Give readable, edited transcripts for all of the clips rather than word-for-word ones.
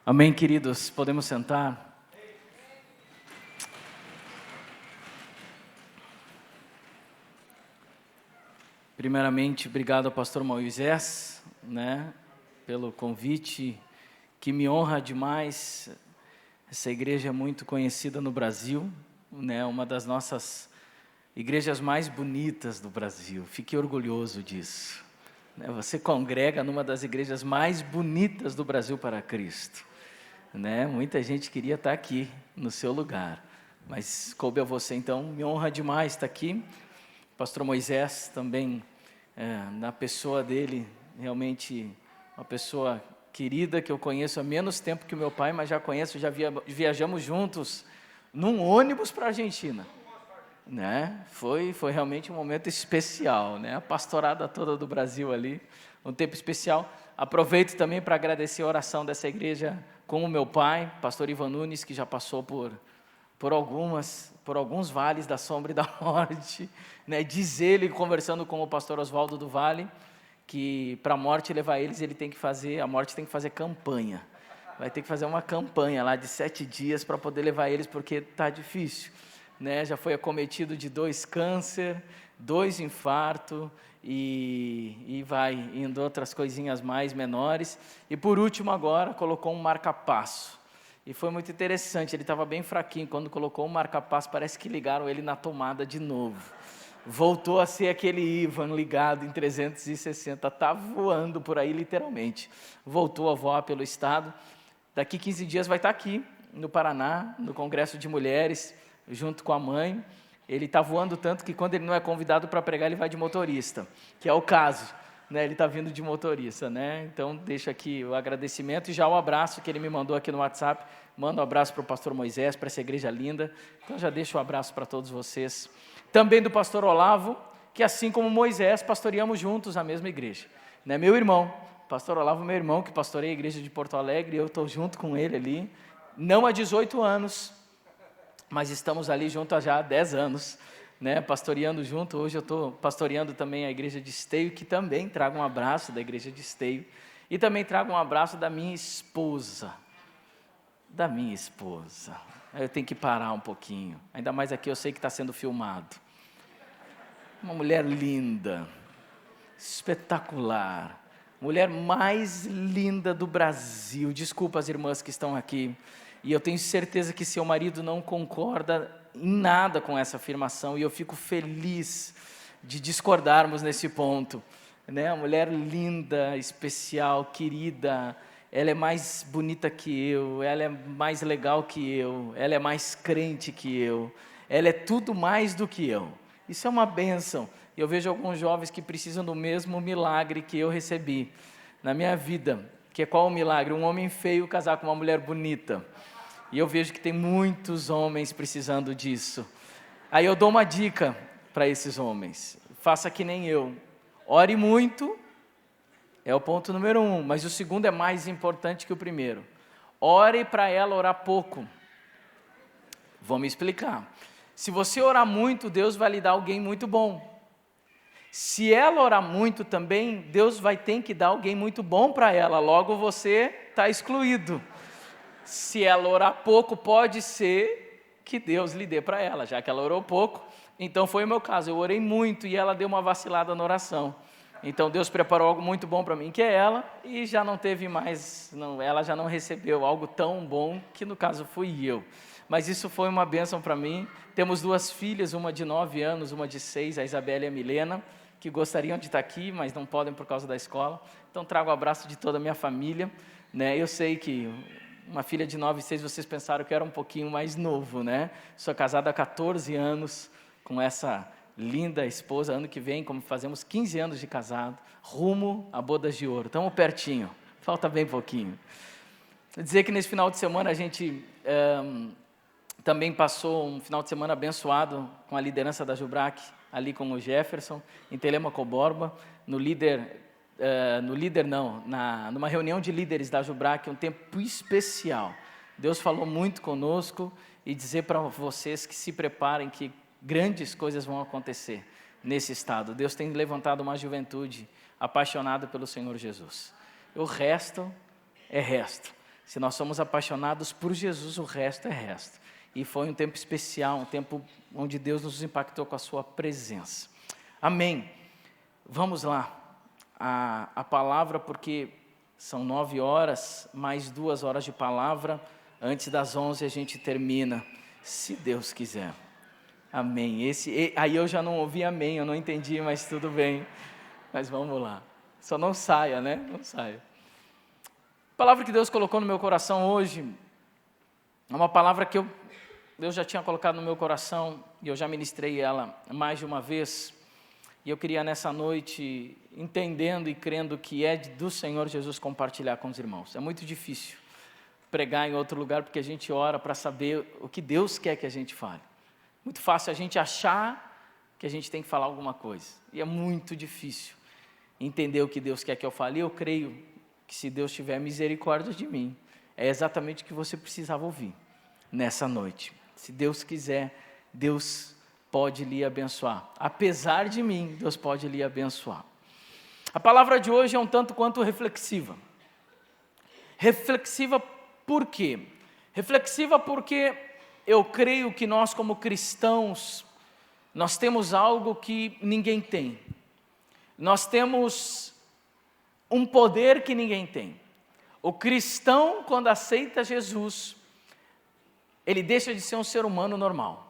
Amém, queridos? Podemos sentar? Primeiramente, obrigado ao pastor Moisés, pelo convite, que me honra demais. Essa igreja é muito conhecida no Brasil, uma das nossas igrejas mais bonitas do Brasil. Fique orgulhoso disso. Você congrega numa das igrejas mais bonitas do Brasil para Cristo. Muita gente queria estar aqui no seu lugar, mas coube a você, então me honra demais estar aqui. Pastor Moisés também, na pessoa dele, realmente uma pessoa querida, que eu conheço há menos tempo que o meu pai, mas já conheço, já viajamos juntos num ônibus para a Argentina. Foi realmente um momento especial, a pastorada toda do Brasil ali, um tempo especial. Aproveito também para agradecer a oração dessa igreja com o meu pai, pastor Ivan Nunes, que já passou por alguns vales da sombra e da morte, Diz ele, conversando com o pastor Oswaldo do Vale, que para a morte levar eles, a morte tem que fazer campanha. Vai ter que fazer uma campanha lá de 7 dias para poder levar eles, porque está difícil. Já foi acometido de 2 câncer, 2 infartos, e vai indo outras coisinhas mais menores. E por último agora, colocou um marca-passo. E foi muito interessante, ele estava bem fraquinho, quando colocou um marca-passo, parece que ligaram ele na tomada de novo. Voltou a ser aquele Ivan ligado em 360, está voando por aí literalmente. Voltou a voar pelo estado. Daqui 15 dias vai estar aqui, no Paraná, no Congresso de Mulheres, junto com a mãe. Ele está voando tanto que quando ele não é convidado para pregar, ele vai de motorista, que é o caso, ele está vindo de motorista, Então, deixo aqui o agradecimento e já o abraço que ele me mandou aqui no WhatsApp. Mando um abraço para o pastor Moisés, para essa igreja linda. Então, já deixo o abraço para todos vocês. Também do pastor Olavo, que assim como Moisés, pastoreamos juntos a mesma igreja. Meu irmão, pastor Olavo, meu irmão, que pastoreia a igreja de Porto Alegre, eu estou junto com ele ali, não há 18 anos, mas estamos ali junto há já 10 anos, pastoreando junto. Hoje eu estou pastoreando também a igreja de Esteio, que também trago um abraço da igreja de Esteio, e também trago um abraço da minha esposa. Eu tenho que parar um pouquinho, ainda mais aqui eu sei que está sendo filmado. Uma mulher linda, espetacular, mulher mais linda do Brasil. Desculpa as irmãs que estão aqui, e eu tenho certeza que seu marido não concorda em nada com essa afirmação, e eu fico feliz de discordarmos nesse ponto. Uma mulher linda, especial, querida. Ela é mais bonita que eu, ela é mais legal que eu, ela é mais crente que eu, ela é tudo mais do que eu. Isso é uma bênção. Eu vejo alguns jovens que precisam do mesmo milagre que eu recebi na minha vida, que é qual o milagre? Um homem feio casar com uma mulher bonita. E eu vejo que tem muitos homens precisando disso. Aí eu dou uma dica para esses homens: faça que nem eu, ore muito. É o ponto número 1, mas o segundo é mais importante que o primeiro. Ore para ela orar pouco. Vou me explicar. Se você orar muito, Deus vai lhe dar alguém muito bom. Se ela orar muito também, Deus vai ter que dar alguém muito bom para ela, logo você está excluído. Se ela orar pouco, pode ser que Deus lhe dê para ela, já que ela orou pouco. Então foi o meu caso, eu orei muito e ela deu uma vacilada na oração. Então Deus preparou algo muito bom para mim, que é ela, e já não teve mais, ela já não recebeu algo tão bom, que no caso fui eu. Mas isso foi uma bênção para mim. Temos 2 filhas, uma de 9 anos, uma de 6, a Isabela e a Milena, que gostariam de estar aqui, mas não podem por causa da escola. Então trago o abraço de toda a minha família. Eu sei que uma filha de 9 e 6, vocês pensaram que eu era um pouquinho mais novo, Sou casado há 14 anos com essa linda esposa. Ano que vem, como fazemos 15 anos de casado, rumo a bodas de ouro. Estamos pertinho, falta bem pouquinho. Vou dizer que nesse final de semana a gente também passou um final de semana abençoado com a liderança da Jubrac, ali com o Jefferson, em Telêmaco Borba, numa reunião de líderes da Jubrac, um tempo especial. Deus falou muito conosco, e dizer para vocês que se preparem, que grandes coisas vão acontecer nesse estado. Deus tem levantado uma juventude apaixonada pelo Senhor Jesus. O resto é resto. Se nós somos apaixonados por Jesus, o resto é resto. E foi um tempo especial, um tempo onde Deus nos impactou com a sua presença. Amém. Vamos lá. A palavra, porque são 9 horas, mais 2 horas de palavra. Antes das 11 a gente termina, se Deus quiser. Amém. Aí eu já não ouvi amém, eu não entendi, mas tudo bem. Mas vamos lá. Só não saia, né? Não saia. A palavra que Deus colocou no meu coração hoje é uma palavra que Deus já tinha colocado no meu coração e eu já ministrei ela mais de uma vez. E eu queria nessa noite, entendendo e crendo que é do Senhor Jesus, compartilhar com os irmãos. É muito difícil pregar em outro lugar porque a gente ora para saber o que Deus quer que a gente fale. Muito fácil a gente achar que a gente tem que falar alguma coisa. E é muito difícil entender o que Deus quer que eu fale. E eu creio que se Deus tiver misericórdia de mim, é exatamente o que você precisava ouvir nessa noite. Se Deus quiser, Deus pode lhe abençoar. Apesar de mim, Deus pode lhe abençoar. A palavra de hoje é um tanto quanto reflexiva. Reflexiva por quê? Reflexiva porque eu creio que nós como cristãos, nós temos algo que ninguém tem. Nós temos um poder que ninguém tem. O cristão, quando aceita Jesus, ele deixa de ser um ser humano normal.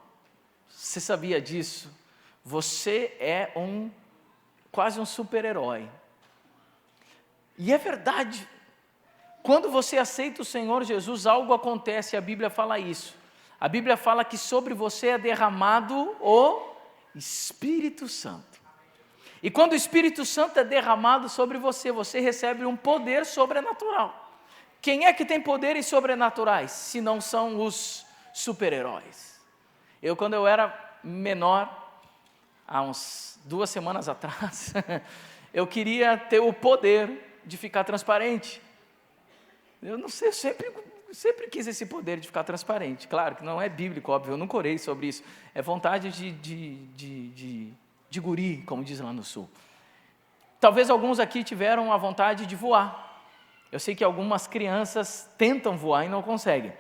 Você sabia disso? Você é quase um super-herói. E é verdade. Quando você aceita o Senhor Jesus, algo acontece, a Bíblia fala isso. A Bíblia fala que sobre você é derramado o Espírito Santo. E quando o Espírito Santo é derramado sobre você, você recebe um poder sobrenatural. Quem é que tem poderes sobrenaturais, se não são os super-heróis? Quando eu era menor, há uns 2 semanas atrás, eu queria ter o poder de ficar transparente. Eu não sei, sempre quis esse poder de ficar transparente. Claro que não é bíblico, óbvio, eu nunca orei sobre isso. É vontade de guri, como diz lá no sul. Talvez alguns aqui tiveram a vontade de voar. Eu sei que algumas crianças tentam voar e não conseguem.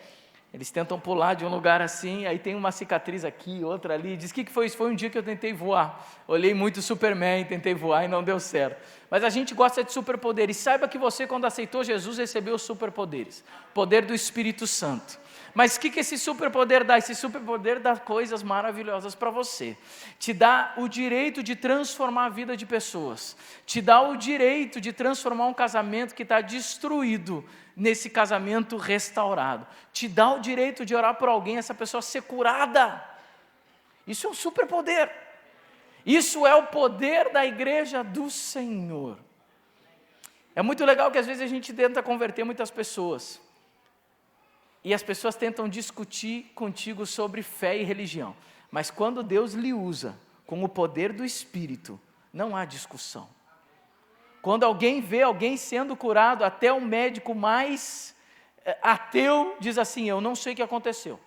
Eles tentam pular de um lugar assim, aí tem uma cicatriz aqui, outra ali. Diz, o que foi isso? Foi um dia que eu tentei voar. Olhei muito Superman, tentei voar e não deu certo. Mas a gente gosta de superpoderes. Saiba que você, quando aceitou Jesus, recebeu os superpoderes. Poder do Espírito Santo. Mas o que esse superpoder dá? Esse superpoder dá coisas maravilhosas para você. Te dá o direito de transformar a vida de pessoas. Te dá o direito de transformar um casamento que está destruído nesse casamento restaurado. Te dá o direito de orar por alguém, essa pessoa ser curada. Isso é um superpoder. Isso é o poder da igreja do Senhor. É muito legal que às vezes a gente tenta converter muitas pessoas. E as pessoas tentam discutir contigo sobre fé e religião. Mas quando Deus lhe usa com o poder do Espírito, não há discussão. Quando alguém vê alguém sendo curado, até o médico mais ateu diz assim, eu não sei o que aconteceu.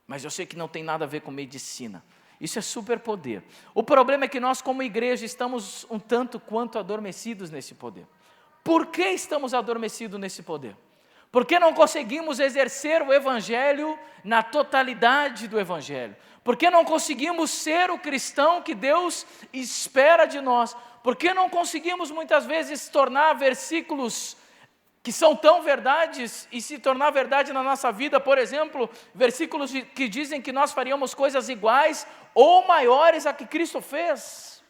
Mas eu sei que não tem nada a ver com medicina. Isso é superpoder. O problema é que nós como igreja estamos um tanto quanto adormecidos nesse poder. Por que estamos adormecidos nesse poder? Porque não conseguimos exercer o Evangelho na totalidade do Evangelho. Porque não conseguimos ser o cristão que Deus espera de nós. Porque não conseguimos muitas vezes tornar versículos que são tão verdades e se tornar verdade na nossa vida. Por exemplo, versículos que dizem que nós faríamos coisas iguais ou maiores a que Cristo fez.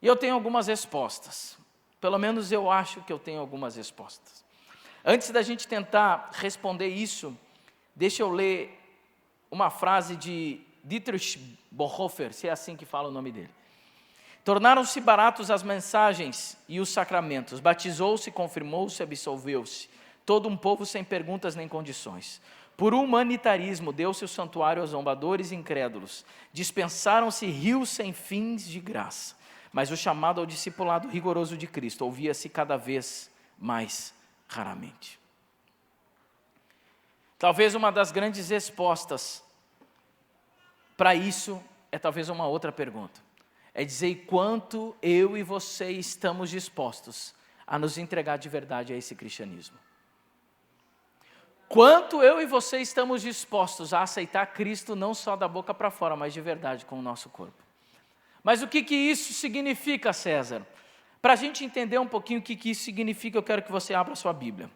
E eu tenho algumas respostas. Pelo menos eu acho que eu tenho algumas respostas. Antes da gente tentar responder isso, deixa eu ler uma frase de Dietrich Bonhoeffer, se é assim que fala o nome dele. Tornaram-se baratos as mensagens e os sacramentos, batizou-se, confirmou-se, absolveu-se, todo um povo sem perguntas nem condições. Por humanitarismo deu-se o santuário aos zombadores e incrédulos, dispensaram-se rios sem fins de graça, mas o chamado ao discipulado rigoroso de Cristo ouvia-se cada vez mais raramente. Talvez uma das grandes respostas para isso é talvez uma outra pergunta. É dizer quanto eu e você estamos dispostos a nos entregar de verdade a esse cristianismo. Quanto eu e você estamos dispostos a aceitar Cristo não só da boca para fora, mas de verdade com o nosso corpo. Mas o que isso significa, César? Para a gente entender um pouquinho o que isso significa, eu quero que você abra a sua Bíblia.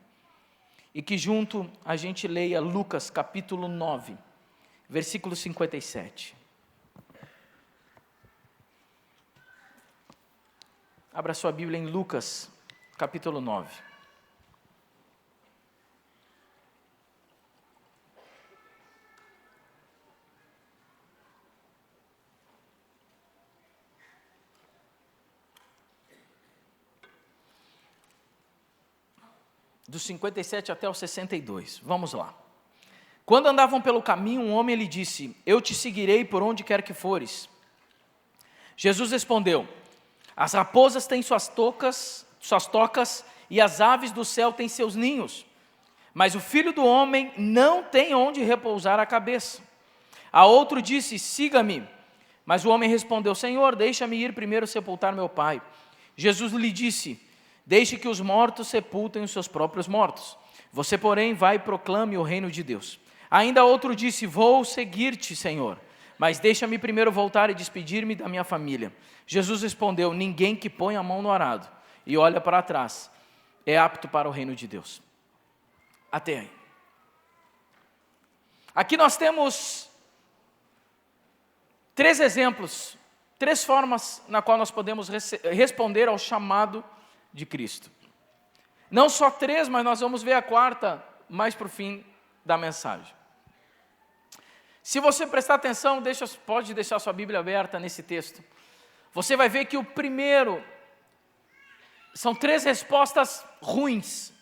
E que junto a gente leia Lucas capítulo 9, versículo 57. Abra a sua Bíblia em Lucas capítulo 9. Do 57 até o 62, vamos lá. Quando andavam pelo caminho, um homem lhe disse: eu te seguirei por onde quer que fores. Jesus respondeu: as raposas têm suas tocas, e as aves do céu têm seus ninhos, mas o Filho do Homem não tem onde repousar a cabeça. A outro disse: siga-me. Mas o homem respondeu: Senhor, deixa-me ir primeiro sepultar meu pai. Jesus lhe disse: deixe que os mortos sepultem os seus próprios mortos. Você, porém, vai e proclame o reino de Deus. Ainda outro disse: vou seguir-te, Senhor, mas deixa-me primeiro voltar e despedir-me da minha família. Jesus respondeu: ninguém que põe a mão no arado e olha para trás é apto para o reino de Deus. Até aí. Aqui nós temos 3 exemplos, 3 formas na qual nós podemos responder ao chamado de Cristo. Não só 3, mas nós vamos ver a 4ª mais para o fim da mensagem. Se você prestar atenção, pode deixar sua Bíblia aberta nesse texto. Você vai ver que o primeiro são 3 respostas ruins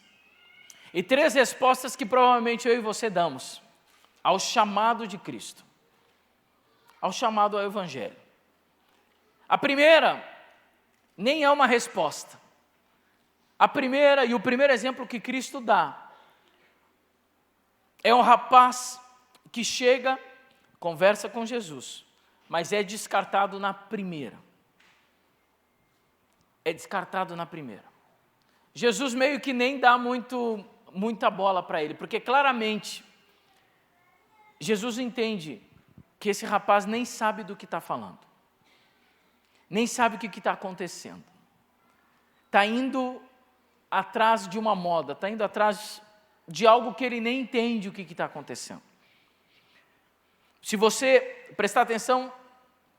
e 3 respostas que provavelmente eu e você damos ao chamado de Cristo, ao chamado ao Evangelho. A primeira nem é uma resposta. A primeira e o primeiro exemplo que Cristo dá é um rapaz que chega, conversa com Jesus, mas é descartado na primeira. É descartado na primeira. Jesus meio que nem dá muita bola para ele, porque claramente Jesus entende que esse rapaz nem sabe do que está falando, nem sabe o que está acontecendo. Está indo atrás de uma moda, está indo atrás de algo que ele nem entende o que está acontecendo. Se você prestar atenção,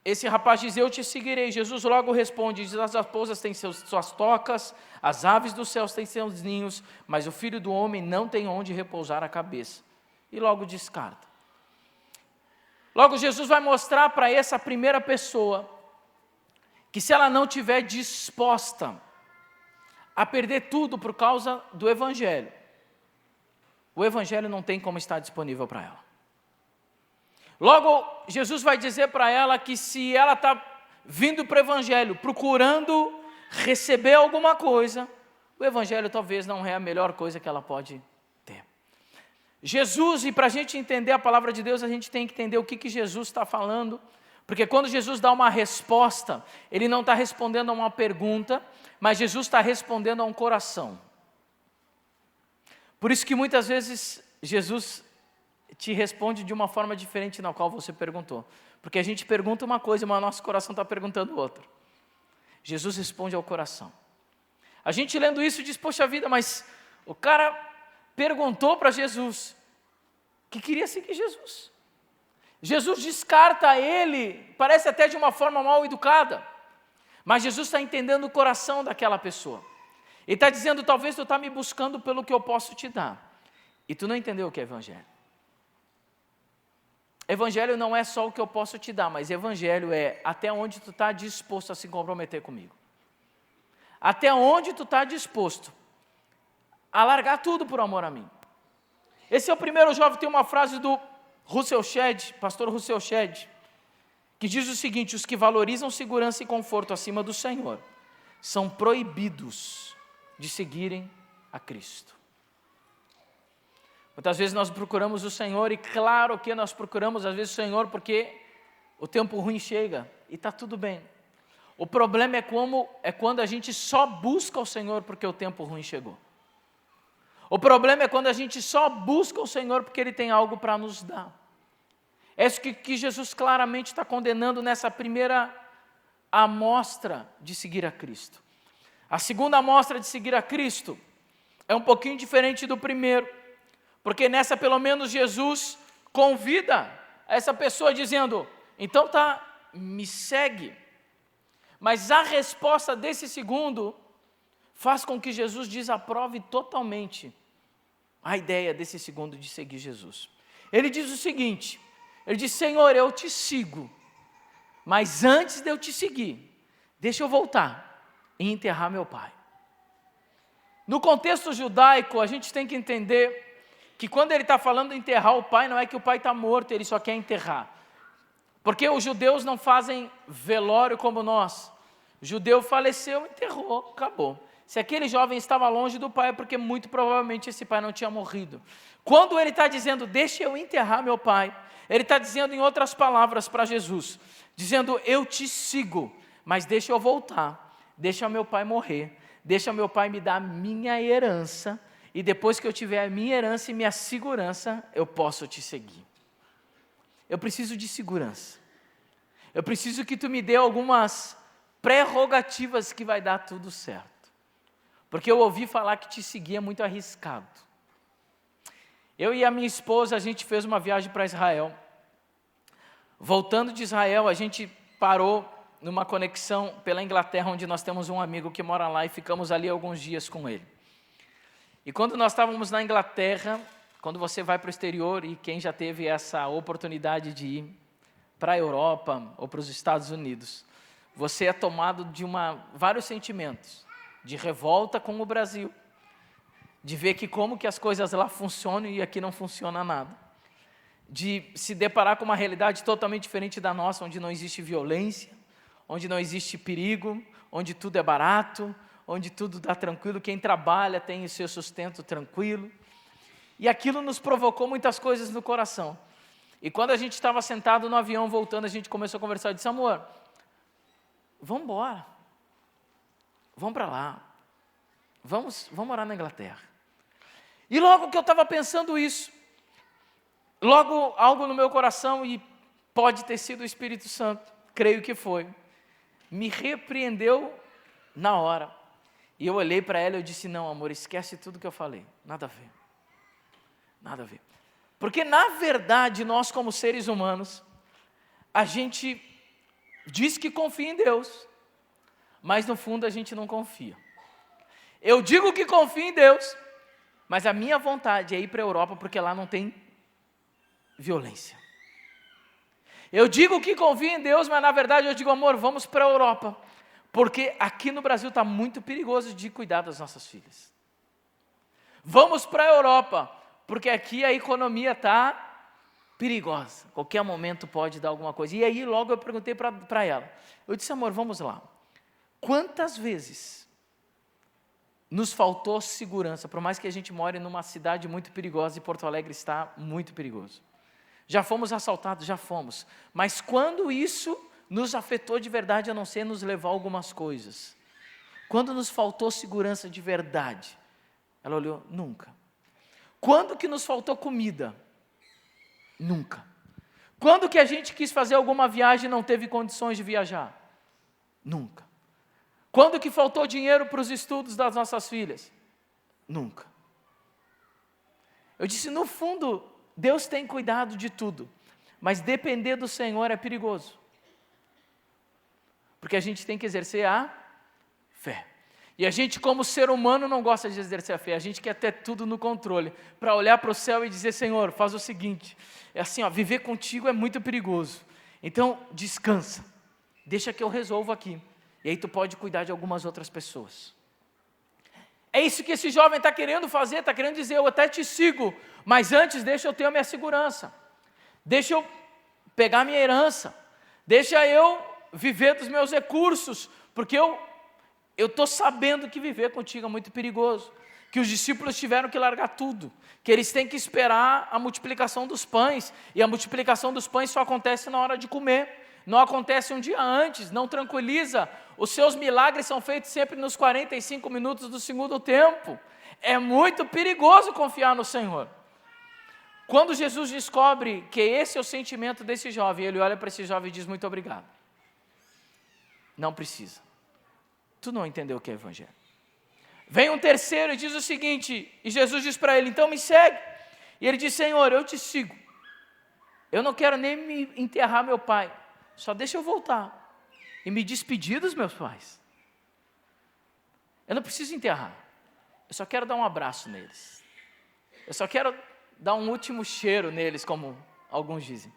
esse rapaz diz: eu te seguirei. Jesus logo responde, diz: as raposas têm suas tocas, as aves dos céus têm seus ninhos, mas o Filho do Homem não tem onde repousar a cabeça. E logo descarta. Logo Jesus vai mostrar para essa primeira pessoa que se ela não estiver disposta a perder tudo por causa do Evangelho, o Evangelho não tem como estar disponível para ela. Logo, Jesus vai dizer para ela que se ela está vindo para o Evangelho, procurando receber alguma coisa, o Evangelho talvez não é a melhor coisa que ela pode ter. Jesus, e para a gente entender a palavra de Deus, a gente tem que entender o que Jesus está falando, porque quando Jesus dá uma resposta, Ele não está respondendo a uma pergunta, mas Jesus está respondendo a um coração. Por isso que muitas vezes Jesus te responde de uma forma diferente na qual você perguntou. Porque a gente pergunta uma coisa, mas o nosso coração está perguntando outra. Jesus responde ao coração. A gente lendo isso diz: poxa vida, mas o cara perguntou para Jesus que queria seguir Jesus. Jesus descarta ele, parece até de uma forma mal educada, mas Jesus está entendendo o coração daquela pessoa. Ele está dizendo: talvez tu está me buscando pelo que eu posso te dar, e tu não entendeu o que é Evangelho. Evangelho não é só o que eu posso te dar, mas Evangelho é até onde tu está disposto a se comprometer comigo. Até onde tu está disposto a largar tudo por amor a mim. Esse é o primeiro jovem. Tem uma frase do Russell Shedd, pastor Russell Shedd, que diz o seguinte: os que valorizam segurança e conforto acima do Senhor são proibidos de seguirem a Cristo. Muitas vezes nós procuramos o Senhor, e claro que nós procuramos às vezes o Senhor porque o tempo ruim chega e está tudo bem. O problema é quando a gente só busca o Senhor porque o tempo ruim chegou. O problema é quando a gente só busca o Senhor porque Ele tem algo para nos dar. É isso que Jesus claramente está condenando nessa primeira amostra de seguir a Cristo. A segunda amostra de seguir a Cristo é um pouquinho diferente do primeiro, porque nessa pelo menos Jesus convida essa pessoa dizendo, então tá, me segue. Mas a resposta desse segundo faz com que Jesus desaprove totalmente a ideia desse segundo de seguir Jesus. Ele diz o seguinte, ele diz, Senhor, eu te sigo, mas antes de eu te seguir, deixa eu voltar e enterrar meu pai. No contexto judaico, a gente tem que entender que quando ele está falando de enterrar o pai, não é que o pai está morto, ele só quer enterrar. Porque os judeus não fazem velório como nós. O judeu faleceu, enterrou, acabou. Se aquele jovem estava longe do pai, é porque muito provavelmente esse pai não tinha morrido. Quando ele está dizendo, deixa eu enterrar meu pai, ele está dizendo em outras palavras para Jesus, dizendo, eu te sigo, mas deixa eu voltar, deixa meu pai morrer, deixa meu pai me dar a minha herança, e depois que eu tiver a minha herança e minha segurança, eu posso te seguir. Eu preciso de segurança. Eu preciso que tu me dê algumas prerrogativas que vai dar tudo certo. Porque eu ouvi falar que te seguir é muito arriscado. Eu e a minha esposa, a gente fez uma viagem para Israel. Voltando de Israel, a gente parou numa conexão pela Inglaterra, onde nós temos um amigo que mora lá e ficamos ali alguns dias com ele. E quando nós estávamos na Inglaterra, quando você vai para o exterior, e quem já teve essa oportunidade de ir para a Europa ou para os Estados Unidos, você é tomado de vários sentimentos, de revolta com o Brasil, de ver que como que as coisas lá funcionam e aqui não funciona nada, de se deparar com uma realidade totalmente diferente da nossa, onde não existe violência, onde não existe perigo, onde tudo é barato, onde tudo dá tranquilo, quem trabalha tem o seu sustento tranquilo. E aquilo nos provocou muitas coisas no coração. E quando a gente estava sentado no avião voltando, a gente começou a conversar, eu disse, amor, vamos embora, vamos para lá, vamos morar na Inglaterra. E logo que eu estava pensando isso, logo algo no meu coração, e pode ter sido o Espírito Santo, creio que foi, me repreendeu na hora. E eu olhei para ela e eu disse, não amor, esquece tudo que eu falei, nada a ver. Nada a ver. Porque na verdade nós como seres humanos, a gente diz que confia em Deus, mas no fundo a gente não confia. Eu digo que confio em Deus, mas a minha vontade é ir para a Europa porque lá não tem violência. Eu digo que confio em Deus, mas na verdade eu digo, amor, vamos para a Europa, porque aqui no Brasil está muito perigoso de cuidar das nossas filhas. Vamos para a Europa, porque aqui a economia está perigosa, qualquer momento pode dar alguma coisa. E aí logo eu perguntei para ela, eu disse, amor, vamos lá, quantas vezes nos faltou segurança, por mais que a gente more numa cidade muito perigosa, e Porto Alegre está muito perigoso. Já fomos assaltados, já fomos, mas quando isso nos afetou de verdade, a não ser nos levar algumas coisas? Quando nos faltou segurança de verdade? Ela olhou, nunca. Quando que nos faltou comida? Nunca. Quando que a gente quis fazer alguma viagem e não teve condições de viajar? Nunca. Quando que faltou dinheiro para os estudos das nossas filhas? Nunca. Eu disse, no fundo, Deus tem cuidado de tudo, mas depender do Senhor é perigoso. Porque a gente tem que exercer a fé. E a gente, como ser humano, não gosta de exercer a fé. A gente quer ter tudo no controle, para olhar para o céu e dizer, Senhor, faz o seguinte, é assim, ó, viver contigo é muito perigoso. Então, descansa, deixa que eu resolvo aqui. E aí tu pode cuidar de algumas outras pessoas. É isso que esse jovem está querendo fazer, está querendo dizer, eu até te sigo, mas antes deixa eu ter a minha segurança. Deixa eu pegar a minha herança. Deixa eu viver dos meus recursos, porque eu estou sabendo que viver contigo é muito perigoso, que os discípulos tiveram que largar tudo, que eles têm que esperar a multiplicação dos pães, e a multiplicação dos pães só acontece na hora de comer, não acontece um dia antes, não tranquiliza. Os seus milagres são feitos sempre nos 45 minutos do segundo tempo. É muito perigoso confiar no Senhor. Quando Jesus descobre que esse é o sentimento desse jovem, ele olha para esse jovem e diz: muito obrigado. Não precisa. Tu não entendeu o que é evangelho. Vem um terceiro e diz o seguinte, e Jesus diz para ele: então me segue. E ele diz: Senhor, eu te sigo. Eu não quero nem me enterrar meu pai. Só deixa eu voltar e me despedir dos meus pais. Eu não preciso enterrar. Eu só quero dar um abraço neles. Eu só quero dar um último cheiro neles, como alguns dizem.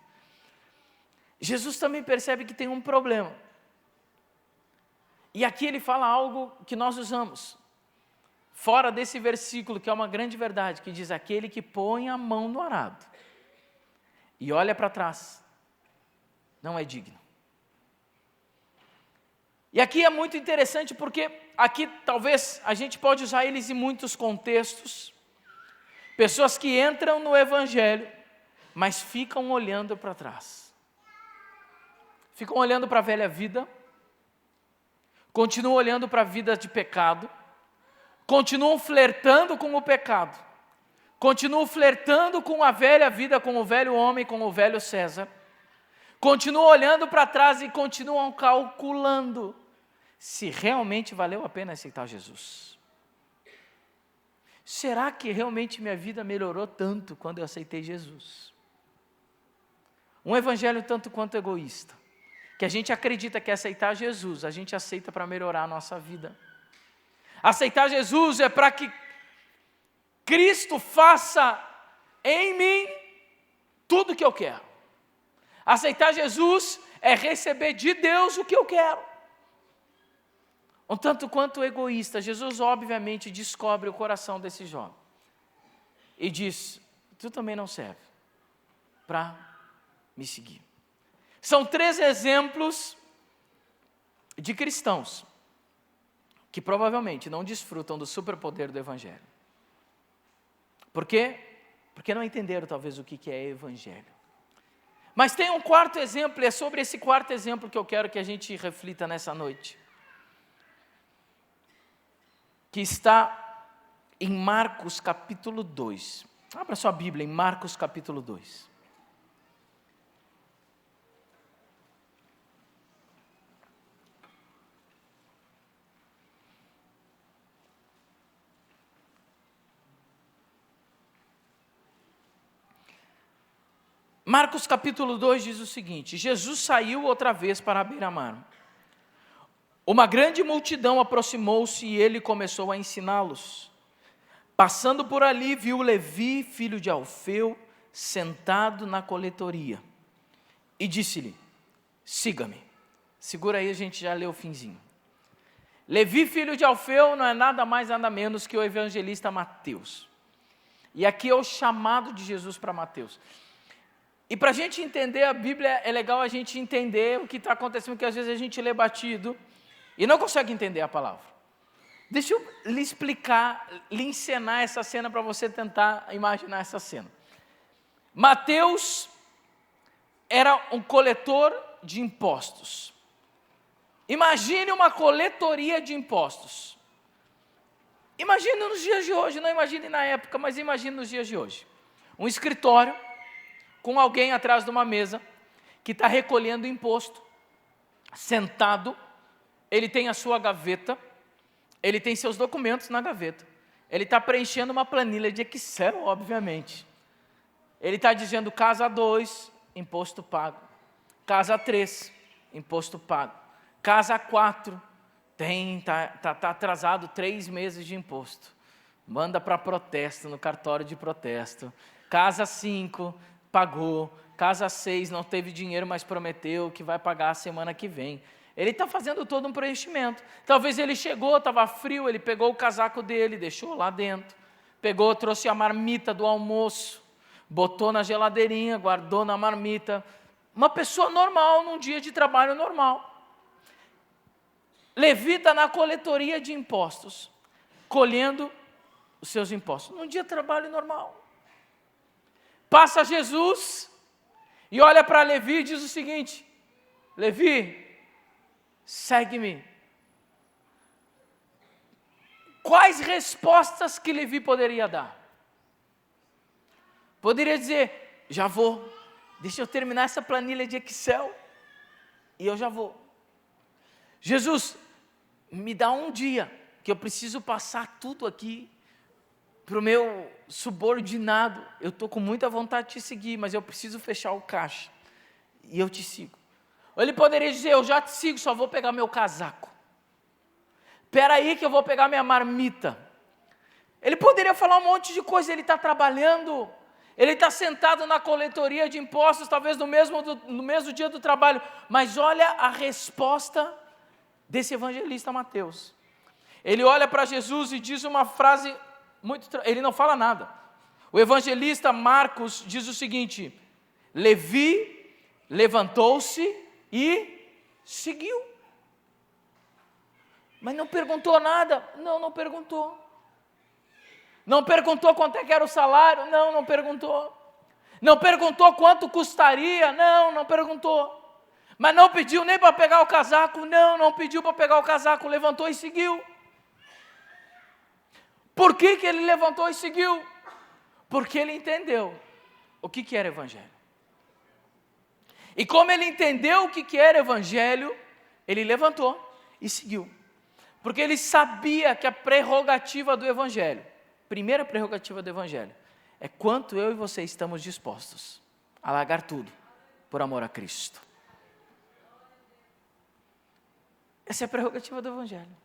Jesus também percebe que tem um problema. E aqui ele fala algo que nós usamos, fora desse versículo, que é uma grande verdade, que diz: aquele que põe a mão no arado e olha para trás, não é digno. E aqui é muito interessante, porque aqui talvez a gente pode usar eles em muitos contextos. Pessoas que entram no Evangelho, mas ficam olhando para trás. Ficam olhando para a velha vida, continuam olhando para a vida de pecado, continuam flertando com o pecado, continuam flertando com a velha vida, com o velho homem, com o velho César, continuam olhando para trás e continuam calculando se realmente valeu a pena aceitar Jesus. Será que realmente minha vida melhorou tanto quando eu aceitei Jesus? Um evangelho tanto quanto egoísta, que a gente acredita que aceitar Jesus, a gente aceita para melhorar a nossa vida. Aceitar Jesus é para que Cristo faça em mim tudo o que eu quero. Aceitar Jesus é receber de Deus o que eu quero. Um tanto quanto egoísta, Jesus obviamente descobre o coração desse jovem e diz: tu também não serve para me seguir. São 3 exemplos de cristãos que provavelmente não desfrutam do superpoder do Evangelho. Por quê? Porque não entenderam talvez o que é Evangelho. Mas tem um 4º exemplo, e é sobre esse 4º exemplo que eu quero que a gente reflita nessa noite, que está em Marcos capítulo 2. Abra sua Bíblia em Marcos capítulo 2. Marcos capítulo 2 diz o seguinte: Jesus saiu outra vez para a beira-mar. Uma grande multidão aproximou-se e ele começou a ensiná-los. Passando por ali, viu Levi, filho de Alfeu, sentado na coletoria. E disse-lhe: siga-me. Segura aí, a gente já leu o finzinho. Levi, filho de Alfeu, não é nada mais, nada menos que o evangelista Mateus. E aqui é o chamado de Jesus para Mateus. E para a gente entender a Bíblia, é legal a gente entender o que está acontecendo, porque às vezes a gente lê batido e não consegue entender a palavra. Deixa eu lhe explicar, lhe encenar essa cena para você tentar imaginar essa cena. Mateus era um coletor de impostos. Imagine uma coletoria de impostos. Imagine nos dias de hoje, não imagine na época, mas imagine nos dias de hoje. Um escritório com alguém atrás de uma mesa que está recolhendo imposto, sentado. Ele tem a sua gaveta, ele tem seus documentos na gaveta, ele está preenchendo uma planilha de Excel, obviamente. Ele está dizendo: casa 2, imposto pago. Casa 3, imposto pago. Casa 4, está atrasado 3 meses de imposto. Manda para protesto, no cartório de protesto. Casa 5, pagou. Casa 6, não teve dinheiro, mas prometeu que vai pagar a semana que vem. Ele está fazendo todo um preenchimento. Talvez ele chegou, estava frio, ele pegou o casaco dele, deixou lá dentro. Pegou, trouxe a marmita do almoço, botou na geladeirinha, guardou na marmita. Uma pessoa normal, num dia de trabalho normal. Levi está na coletoria de impostos, colhendo os seus impostos, num dia de trabalho normal. Passa Jesus e olha para Levi e diz o seguinte: Levi, segue-me. Quais respostas que Levi poderia dar? Poderia dizer, já vou, deixa eu terminar essa planilha de Excel, e eu já vou. Jesus, me dá um dia, que eu preciso passar tudo aqui, para o meu subordinado. Eu estou com muita vontade de te seguir, mas eu preciso fechar o caixa, e eu te sigo. Ou ele poderia dizer, eu já te sigo, só vou pegar meu casaco. Espera aí que eu vou pegar minha marmita. Ele poderia falar um monte de coisa, ele está trabalhando, ele está sentado na coletoria de impostos, talvez no mesmo dia do trabalho, mas olha a resposta desse evangelista Mateus. Ele olha para Jesus e diz uma frase ele não fala nada. O evangelista Marcos diz o seguinte, Levi levantou-se e seguiu. Mas não perguntou nada? Não perguntou. Não perguntou quanto é que era o salário? Não perguntou. Não perguntou quanto custaria? Não perguntou. Mas não pediu nem para pegar o casaco? Não pediu para pegar o casaco, levantou e seguiu. Por que ele levantou e seguiu? Porque ele entendeu o que era evangelho. E como ele entendeu o que era evangelho, ele levantou e seguiu. Porque ele sabia que a prerrogativa do evangelho, primeira prerrogativa do evangelho, é quanto eu e você estamos dispostos a largar tudo por amor a Cristo. Essa é a prerrogativa do evangelho.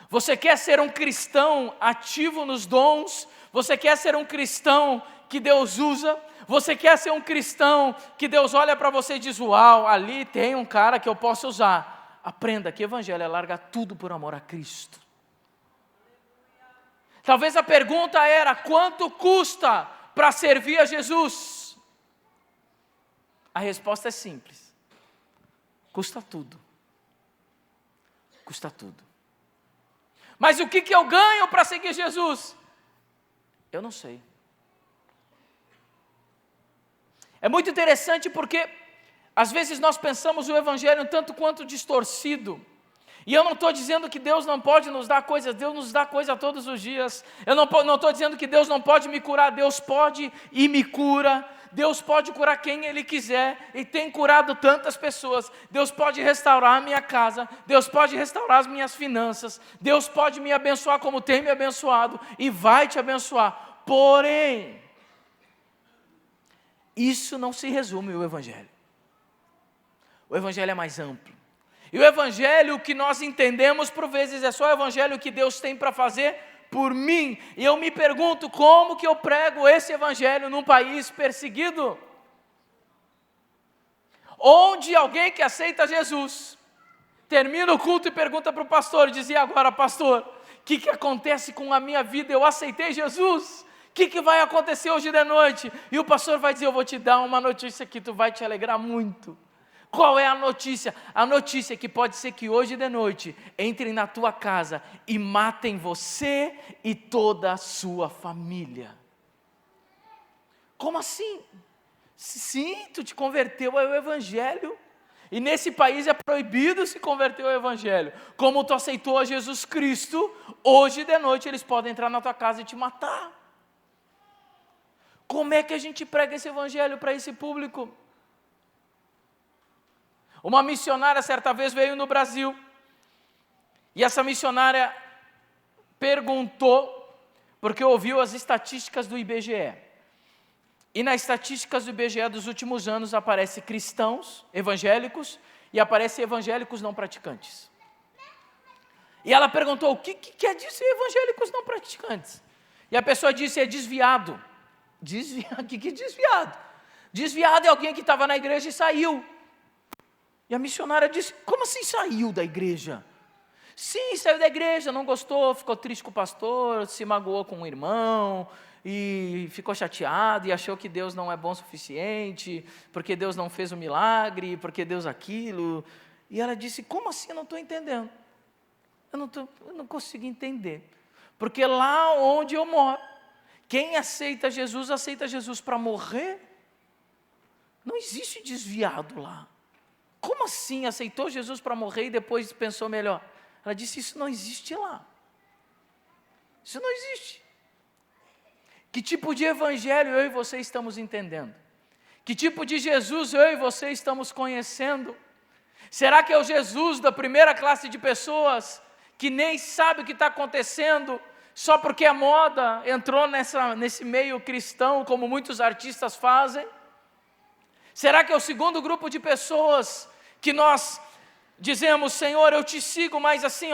Você quer ser um cristão ativo nos dons? Você quer ser um cristão que Deus usa? Você quer ser um cristão que Deus olha para você e diz, uau, ali tem um cara que eu posso usar. Aprenda que evangelho é largar tudo por amor a Cristo. Talvez a pergunta era, quanto custa para servir a Jesus? A resposta é simples. Custa tudo. Custa tudo. Mas o que eu ganho para seguir Jesus? Eu não sei. É muito interessante porque às vezes nós pensamos o evangelho um tanto quanto distorcido. E eu não estou dizendo que Deus não pode nos dar coisas, Deus nos dá coisa todos os dias. Eu não estou dizendo que Deus não pode me curar, Deus pode e me cura. Deus pode curar quem Ele quiser e tem curado tantas pessoas. Deus pode restaurar a minha casa, Deus pode restaurar as minhas finanças, Deus pode me abençoar como tem me abençoado e vai te abençoar. Porém, isso não se resume ao evangelho. O evangelho é mais amplo. E o evangelho que nós entendemos por vezes é só o evangelho que Deus tem para fazer por mim. E eu me pergunto, como que eu prego esse evangelho num país perseguido? Onde alguém que aceita Jesus termina o culto e pergunta para o pastor, dizia agora, pastor, o que acontece com a minha vida? Eu aceitei Jesus, o que vai acontecer hoje de noite? E o pastor vai dizer, eu vou te dar uma notícia que tu vai te alegrar muito. Qual é a notícia? A notícia é que pode ser que hoje de noite entrem na tua casa e matem você e toda a sua família. Como assim? Sim, tu te converteu ao evangelho. E nesse país é proibido se converter ao evangelho. Como tu aceitou a Jesus Cristo, hoje de noite eles podem entrar na tua casa e te matar. Como é que a gente prega esse evangelho para esse público? Uma missionária certa vez veio no Brasil, e essa missionária perguntou, porque ouviu as estatísticas do IBGE, e nas estatísticas do IBGE dos últimos anos aparece cristãos, evangélicos, e aparece evangélicos não praticantes. E ela perguntou, o que quer dizer evangélicos não praticantes? E a pessoa disse, é desviado. Desviado? O que é desviado? Desviado é alguém que estava na igreja e saiu. E a missionária disse, como assim saiu da igreja? Sim, saiu da igreja, não gostou, ficou triste com o pastor, se magoou com o irmão, e ficou chateado, e achou que Deus não é bom o suficiente, porque Deus não fez o milagre, porque Deus aquilo. E ela disse, como assim? Eu não estou entendendo. Eu não consigo entender. Porque lá onde eu moro, quem aceita Jesus para morrer. Não existe desviado lá. Como assim? Aceitou Jesus para morrer e depois pensou melhor? Ela disse, isso não existe lá. Isso não existe. Que tipo de evangelho eu e você estamos entendendo? Que tipo de Jesus eu e você estamos conhecendo? Será que é o Jesus da primeira classe de pessoas que nem sabe o que está acontecendo, só porque a moda entrou nesse meio cristão, como muitos artistas fazem? Será que é o segundo grupo de pessoas que nós dizemos, Senhor, eu te sigo, mas assim,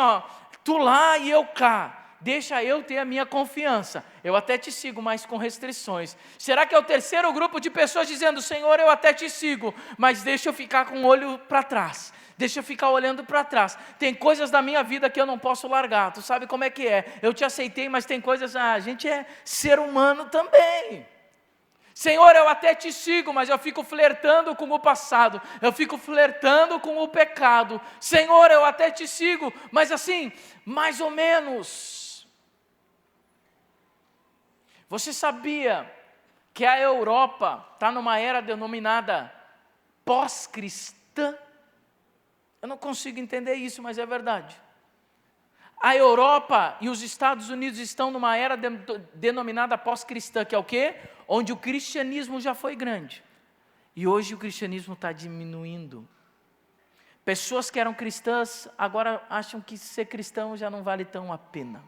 tu lá e eu cá, deixa eu ter a minha confiança, eu até te sigo, mas com restrições? Será que é o terceiro grupo de pessoas dizendo, Senhor, eu até te sigo, mas deixa eu ficar com o olho para trás, deixa eu ficar olhando para trás, tem coisas da minha vida que eu não posso largar, tu sabe como é que é, eu te aceitei, mas tem coisas, a gente é ser humano também. Senhor, eu até te sigo, mas eu fico flertando com o passado, eu fico flertando com o pecado. Senhor, eu até te sigo, mas assim, mais ou menos. Você sabia que a Europa está numa era denominada pós-cristã? Eu não consigo entender isso, mas é verdade. A Europa e os Estados Unidos estão numa era denominada pós-cristã, que é o quê? Onde o cristianismo já foi grande. E hoje o cristianismo está diminuindo. Pessoas que eram cristãs agora acham que ser cristão já não vale tão a pena.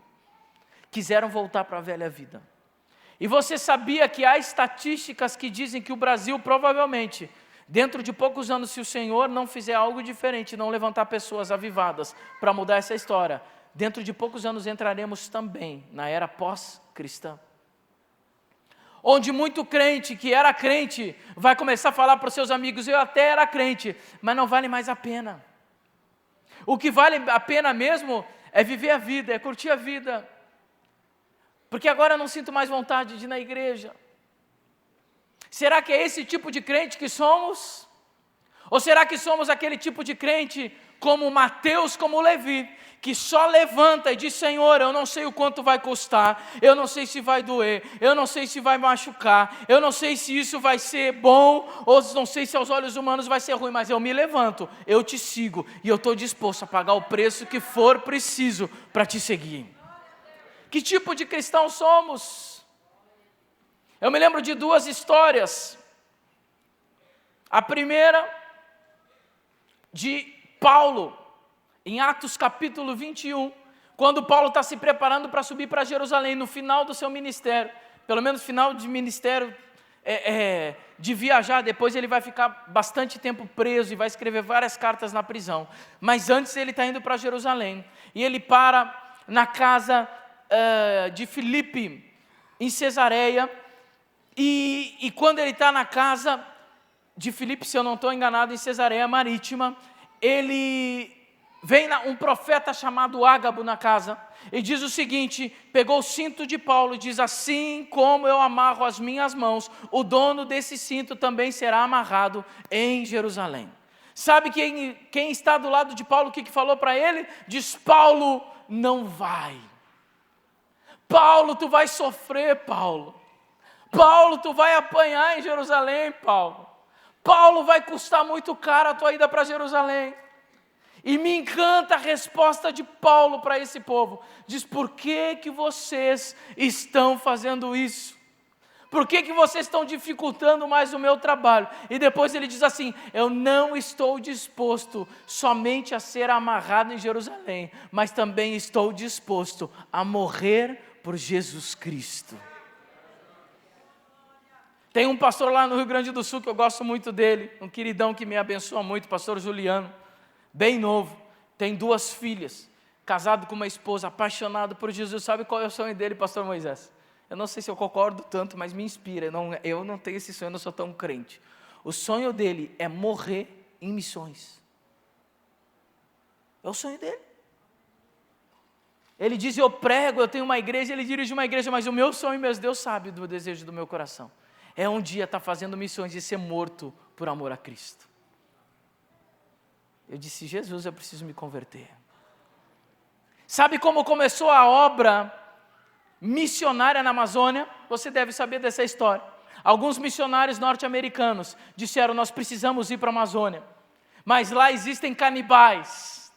Quiseram voltar para a velha vida. E você sabia que há estatísticas que dizem que o Brasil provavelmente, dentro de poucos anos, se o Senhor não fizer algo diferente, não levantar pessoas avivadas para mudar essa história, dentro de poucos anos entraremos também na era pós-cristã, onde muito crente que era crente vai começar a falar para os seus amigos, eu até era crente, mas não vale mais a pena. O que vale a pena mesmo é viver a vida, é curtir a vida, porque agora eu não sinto mais vontade de ir na igreja. Será que é esse tipo de crente que somos? Ou será que somos aquele tipo de crente como Mateus, como Levi, que só levanta e diz, Senhor, eu não sei o quanto vai custar, eu não sei se vai doer, eu não sei se vai machucar, eu não sei se isso vai ser bom, ou não sei se aos olhos humanos vai ser ruim, mas eu me levanto, eu te sigo, e eu estou disposto a pagar o preço que for preciso para te seguir. Que tipo de cristão somos? Eu me lembro de duas histórias. A primeira, de Paulo, em Atos capítulo 21, quando Paulo está se preparando para subir para Jerusalém, no final do seu ministério, pelo menos final de ministério, de viajar, depois ele vai ficar bastante tempo preso e vai escrever várias cartas na prisão, mas antes ele está indo para Jerusalém, e ele para na casa de Filipe, em Cesareia, e quando ele está na casa de Filipe, se eu não estou enganado, em Cesareia Marítima, vem um profeta chamado Ágabo na casa, e diz o seguinte, pegou o cinto de Paulo e diz, assim como eu amarro as minhas mãos, o dono desse cinto também será amarrado em Jerusalém. Sabe quem está do lado de Paulo, o que falou para ele? Diz, Paulo, não vai. Paulo, tu vai sofrer, Paulo. Paulo, tu vai apanhar em Jerusalém, Paulo. Paulo, vai custar muito caro a tua ida para Jerusalém. E me encanta a resposta de Paulo para esse povo. Diz, por que vocês estão fazendo isso? Por que vocês estão dificultando mais o meu trabalho? E depois ele diz assim, eu não estou disposto somente a ser amarrado em Jerusalém, mas também estou disposto a morrer por Jesus Cristo. Tem um pastor lá no Rio Grande do Sul que eu gosto muito dele, um queridão que me abençoa muito, pastor Juliano, bem novo, tem 2 filhas, casado com uma esposa, apaixonado por Jesus. Sabe qual é o sonho dele, pastor Moisés? Eu não sei se eu concordo tanto, mas me inspira, eu não tenho esse sonho, eu não sou tão crente. O sonho dele é morrer em missões. É o sonho dele. Ele diz, eu prego, eu tenho uma igreja, ele dirige uma igreja, mas o meu sonho, meu Deus sabe do desejo do meu coração, é um dia estar fazendo missões e ser morto por amor a Cristo. Eu disse, Jesus, eu preciso me converter. Sabe como começou a obra missionária na Amazônia? Você deve saber dessa história. Alguns missionários norte-americanos disseram, nós precisamos ir para a Amazônia. mas lá existem canibais.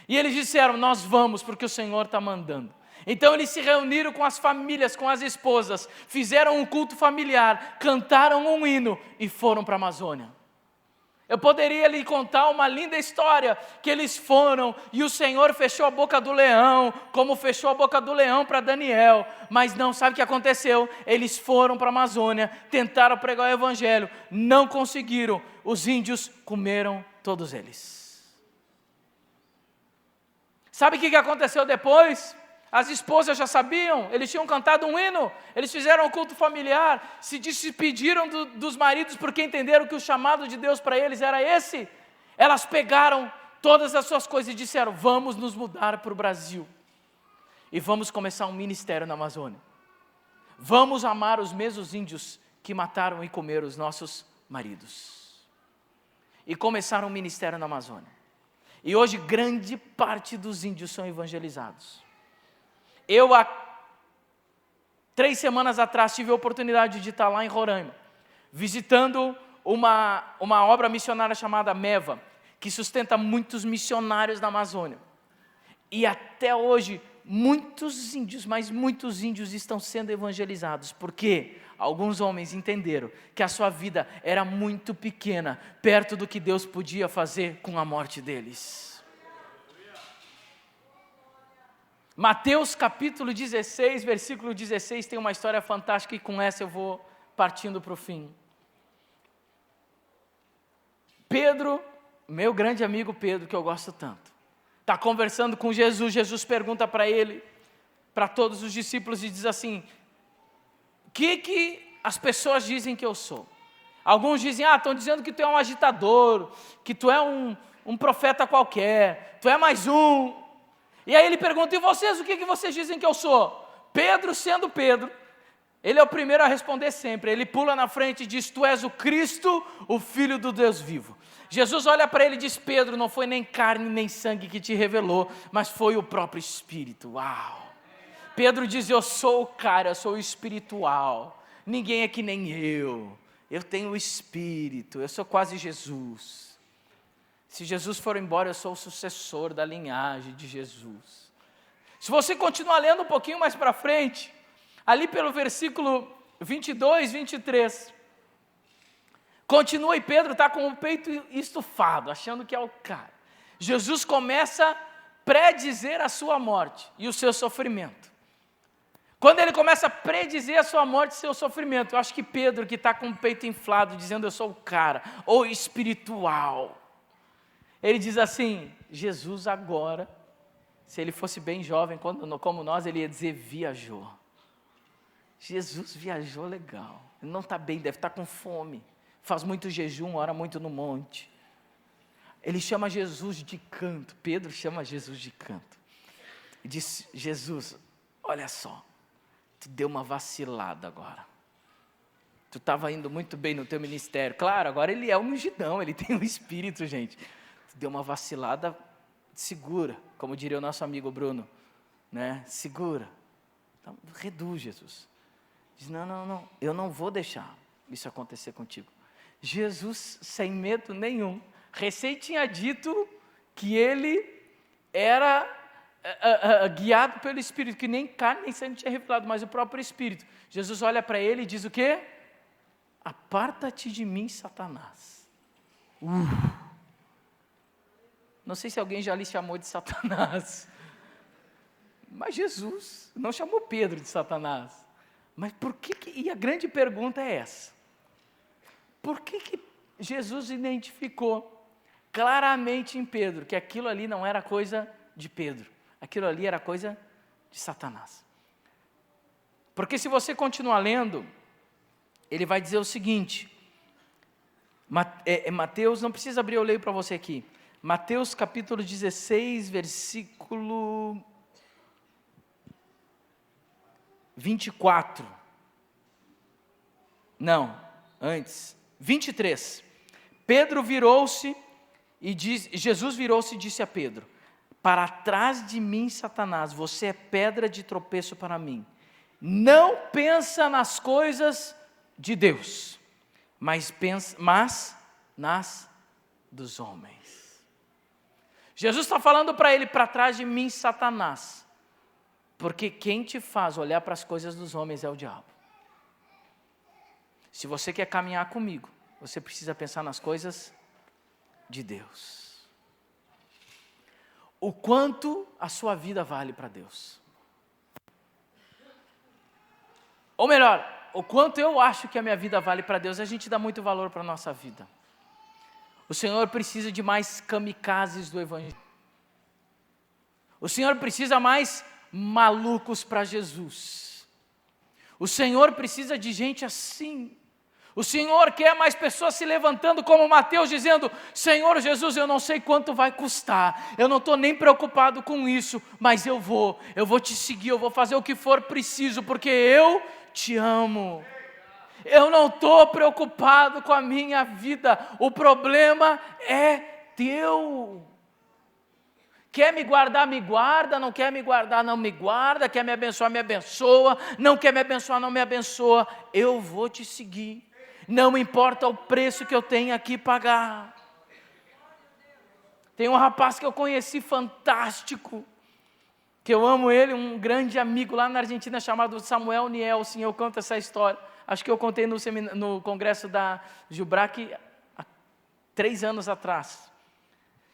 E eles disseram, nós vamos porque o Senhor está mandando. Então eles se reuniram com as famílias, com as esposas, fizeram um culto familiar, cantaram um hino e foram para a Amazônia. Eu poderia lhe contar uma linda história, que eles foram e o Senhor fechou a boca do leão, como fechou a boca do leão para Daniel, mas não, sabe o que aconteceu? Eles foram para a Amazônia, tentaram pregar o evangelho, não conseguiram, os índios comeram todos eles. Sabe o que aconteceu depois? As esposas já sabiam, eles tinham cantado um hino, eles fizeram um culto familiar, se despediram dos maridos porque entenderam que o chamado de Deus para eles era esse. Elas pegaram todas as suas coisas e disseram, vamos nos mudar para o Brasil e vamos começar um ministério na Amazônia. Vamos amar os mesmos índios que mataram e comeram os nossos maridos. E começaram um ministério na Amazônia. E hoje grande parte dos índios são evangelizados. Eu, há 3 semanas atrás, tive a oportunidade de estar lá em Roraima, visitando uma obra missionária chamada MEVA, que sustenta muitos missionários na Amazônia. E até hoje, muitos índios, mas muitos índios estão sendo evangelizados, porque alguns homens entenderam que a sua vida era muito pequena, perto do que Deus podia fazer com a morte deles. Mateus capítulo 16, versículo 16, tem uma história fantástica e com essa eu vou partindo para o fim. Pedro, meu grande amigo Pedro, que eu gosto tanto, está conversando com Jesus, Jesus pergunta para ele, para todos os discípulos e diz assim, o que as pessoas dizem que eu sou? Alguns dizem, estão dizendo que tu é um agitador, que tu é um profeta qualquer, tu é mais um. E aí ele pergunta, e vocês, o que vocês dizem que eu sou? Pedro, sendo Pedro, ele é o primeiro a responder sempre, ele pula na frente e diz, tu és o Cristo, o Filho do Deus vivo. Jesus olha para ele e diz, Pedro, não foi nem carne nem sangue que te revelou, mas foi o próprio Espírito. Uau! Pedro diz, eu sou o cara, eu sou o espiritual, ninguém é que nem eu tenho o Espírito, eu sou quase Jesus. Se Jesus for embora, eu sou o sucessor da linhagem de Jesus. Se você continuar lendo um pouquinho mais para frente, ali pelo versículo 22, 23, continua e Pedro está com o peito estufado, achando que é o cara. Jesus começa a predizer a sua morte e o seu sofrimento. Quando ele começa a predizer a sua morte e o seu sofrimento, eu acho que Pedro, que está com o peito inflado, dizendo eu sou o cara, ou espiritual, ele diz assim, Jesus agora, se ele fosse bem jovem, como nós, ele ia dizer, viajou. Jesus viajou legal, ele não está bem, deve estar com fome, faz muito jejum, ora muito no monte. Ele chama Jesus de canto, Pedro chama Jesus de canto. E diz, Jesus, olha só, tu deu uma vacilada agora. Tu estava indo muito bem no teu ministério. Claro, agora ele é um ungidão, ele tem um espírito, gente. Tu deu uma vacilada, segura, como diria o nosso amigo Bruno, né? Segura. Então, reduz, Jesus. Diz, não, eu não vou deixar isso acontecer contigo. Jesus, sem medo nenhum, recém tinha dito que ele era guiado pelo Espírito, que nem carne nem sangue tinha revelado, mas o próprio Espírito. Jesus olha para ele e diz o quê? Aparta-te de mim, Satanás. Não sei se alguém já lhe chamou de Satanás, mas Jesus não chamou Pedro de Satanás. Mas por que, e a grande pergunta é essa, por que Jesus identificou claramente em Pedro que aquilo ali não era coisa de Pedro, aquilo ali era coisa de Satanás? Porque se você continuar lendo, ele vai dizer o seguinte, Mateus, não precisa abrir, eu leio para você aqui, Mateus capítulo 16, versículo 24, não, antes, 23, Pedro virou-se e Jesus virou-se e disse a Pedro, para trás de mim, Satanás, você é pedra de tropeço para mim, não pensa nas coisas de Deus, mas nas dos homens. Jesus está falando para ele: para trás de mim, Satanás, porque quem te faz olhar para as coisas dos homens é o diabo. Se você quer caminhar comigo, você precisa pensar nas coisas de Deus. O quanto a sua vida vale para Deus. Ou melhor, o quanto eu acho que a minha vida vale para Deus. A gente dá muito valor para a nossa vida. O Senhor precisa de mais kamikazes do Evangelho. O Senhor precisa mais malucos para Jesus. O Senhor precisa de gente assim. O Senhor quer mais pessoas se levantando como Mateus, dizendo: Senhor Jesus, eu não sei quanto vai custar, eu não estou nem preocupado com isso, mas eu vou te seguir, eu vou fazer o que for preciso, porque eu te amo. Eu não estou preocupado com a minha vida, o problema é teu. Quer me guardar, me guarda, não quer me guardar, não me guarda, quer me abençoar, me abençoa, não quer me abençoar, não me abençoa, eu vou te seguir. Não importa o preço que eu tenha que pagar. Tem um rapaz que eu conheci fantástico, que eu amo ele, um grande amigo lá na Argentina chamado Samuel Nielsen. Eu conto essa história, acho que eu contei no congresso da Jubrac há 3 anos atrás.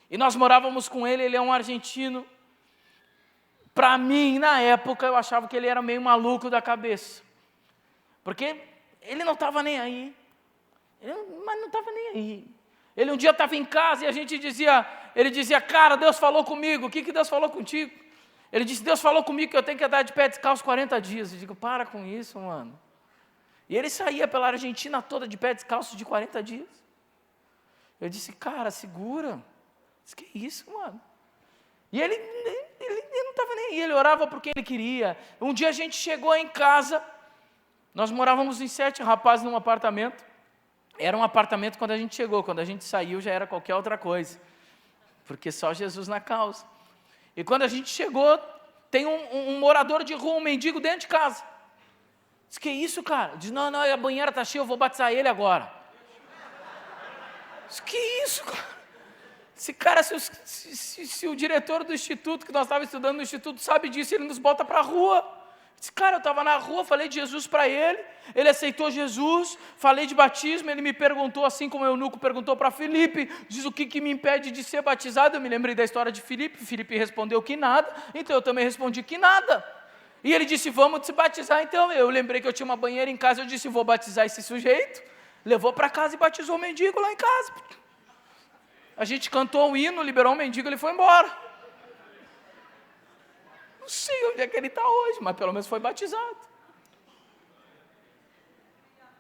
E nós morávamos com ele, ele é um argentino. Para mim, na época, eu achava que ele era meio maluco da cabeça, porque ele não estava nem aí. Mas não estava nem aí. Ele um dia estava em casa e ele dizia: cara, Deus falou comigo. O que Deus falou contigo? Ele disse: Deus falou comigo que eu tenho que andar de pé descalço 40 dias. Eu digo: para com isso, mano. E ele saía pela Argentina toda de pé descalço de 40 dias. Eu disse: cara, segura. Eu disse: que isso, mano? E ele não estava nem aí. Ele orava por quem ele queria. Um dia a gente chegou em casa. Nós morávamos em 7 rapazes num apartamento. Era um apartamento quando a gente chegou. Quando a gente saiu já era qualquer outra coisa, porque só Jesus na causa. E quando a gente chegou, tem um morador de rua, um mendigo dentro de casa. Diz: que isso, cara? Diz: não, a banheira está cheia, eu vou batizar ele agora. Diz: que isso, cara? Esse cara, se o diretor do instituto, que nós estávamos estudando no instituto, sabe disso, ele nos bota para a rua. Esse cara, eu estava na rua, falei de Jesus para ele aceitou Jesus, falei de batismo, ele me perguntou, assim como o eunuco perguntou para Filipe, diz: o que me impede de ser batizado? Eu me lembrei da história de Filipe respondeu que nada, então eu também respondi que nada. E ele disse: vamos se batizar. Então eu lembrei que eu tinha uma banheira em casa, eu disse: vou batizar esse sujeito. Levou para casa e batizou o mendigo lá em casa. A gente cantou o hino, liberou o mendigo, ele foi embora. Não sei onde é que ele está hoje, mas pelo menos foi batizado.